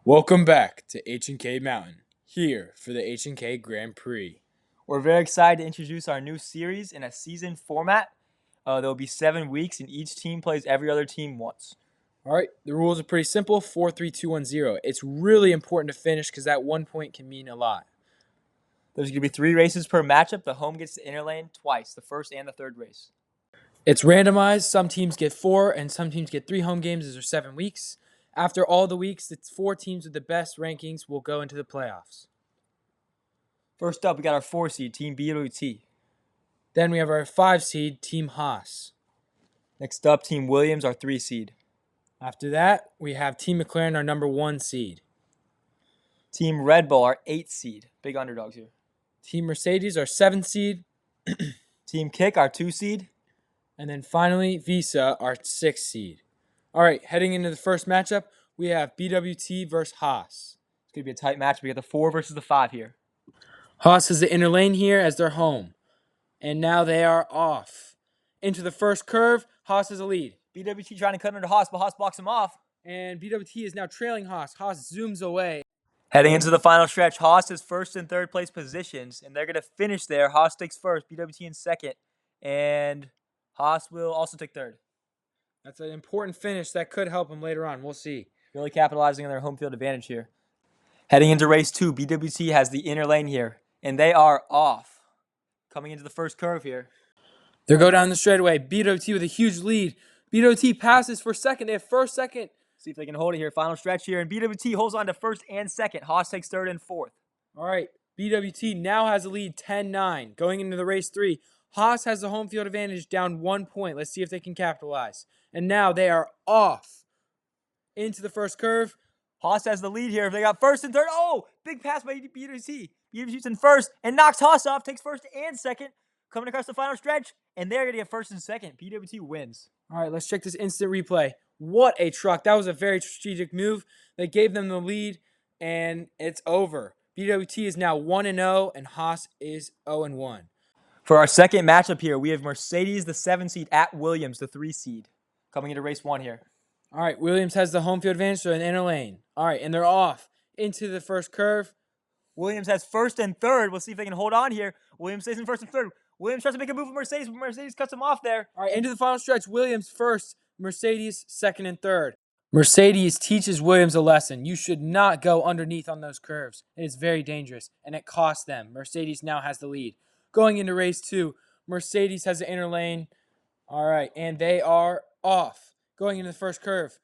Welcome back to H&K Mountain, here for the H&K Grand Prix. We're very excited to introduce our new series in a season format. There will be 7 weeks, and each team plays every other team once. All right, the rules are pretty simple, 4, 3, 2, 1, 0. It's really important to finish because that 1 point can mean a lot. There's going to be 3 races per matchup. The home gets the inner lane twice, the first and the third race. It's randomized. Some teams get 4 and some teams get 3 home games. These are 7 weeks. After all the weeks, the 4 teams with the best rankings will go into the playoffs. First up, we got our 4 seed, Team BWT. Then we have our 5 seed, Team Haas. Next up, Team Williams, our 3 seed. After that, we have Team McLaren, our number 1 seed. Team Red Bull, our 8th seed. Big underdogs here. Team Mercedes, our 7th seed. Team Kick, our 2 seed. And then finally, Visa, our 6th seed. All right, heading into the first matchup, we have BWT versus Haas. It's going to be a tight match. We got the 4 versus the 5 here. Haas has the inner lane here as their home. And now they are off. Into the first curve, Haas has a lead. BWT trying to cut under Haas, but Haas blocks him off. And BWT is now trailing Haas. Haas zooms away. Heading into the final stretch, Haas has first and third place positions, and they're going to finish there. Haas takes first, BWT in second, and Haas will also take third. That's an important finish that could help them later on. We'll see. Really capitalizing on their home field advantage here. Heading into race 2, BWT has the inner lane here, and they are off. Coming into the first curve here. They'll go down the straightaway. BWT with a huge lead. BWT passes for second. They have first, second. See if they can hold it here. Final stretch here, and BWT holds on to first and second. Haas takes third and fourth. All right, BWT now has a lead 10-9. Going into the race 3, Haas has the home field advantage down 1 point. Let's see if they can capitalize. And now they are off into the first curve. Haas has the lead here. They got first and third. Oh, big pass by BWT. BWT's in first and knocks Haas off, takes first and second. Coming across the final stretch, and they're going to get first and second. BWT wins. All right, let's check this instant replay. What a truck. That was a very strategic move. They gave them the lead, and it's over. BWT is now 1-0, and Haas is 0-1. For our second matchup here, we have Mercedes, the 7 seed, at Williams, the 3 seed, coming into race 1 here. All right, Williams has the home field advantage, so an inner lane. All right, and they're off into the first curve. Williams has first and third. We'll see if they can hold on here. Williams stays in first and third. Williams tries to make a move with Mercedes, but Mercedes cuts him off there. All right, into the final stretch. Williams first, Mercedes second and third. Mercedes teaches Williams a lesson. You should not go underneath on those curves. It is very dangerous, and it costs them. Mercedes now has the lead. Going into race 2, Mercedes has the inner lane. All right, and they are off. Going into the first curve.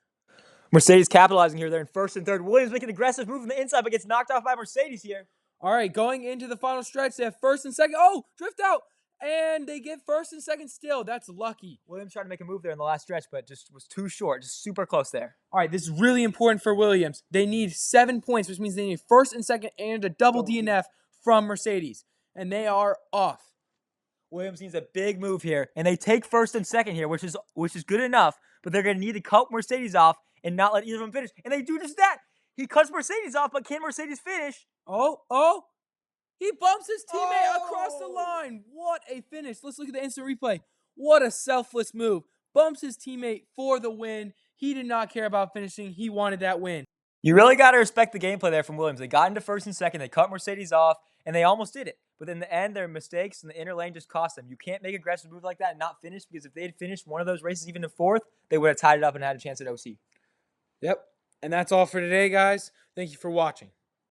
Mercedes capitalizing here. They're in first and third. Williams making an aggressive move from the inside, but gets knocked off by Mercedes here. All right, going into the final stretch, they have first and second. Oh, drift out. And they get first and second still. That's lucky. Williams tried to make a move there in the last stretch, but just was too short. Just super close there. All right, this is really important for Williams. They need 7 points, which means they need first and second and a double DNF from Mercedes. And they are off. Williams needs a big move here, and they take first and second here, which is good enough, but they're going to need to cut Mercedes off and not let either of them finish. And they do just that. He cuts Mercedes off, but can Mercedes finish? Oh. He bumps his teammate across the line. What a finish. Let's look at the instant replay. What a selfless move. Bumps his teammate for the win. He did not care about finishing. He wanted that win. You really got to respect the gameplay there from Williams. They got into first and second. They cut Mercedes off, and they almost did it. But in the end, their mistakes in the inner lane just cost them. You can't make aggressive moves like that and not finish, because if they had finished one of those races even in fourth, they would have tied it up and had a chance at OC. Yep. And that's all for today, guys. Thank you for watching.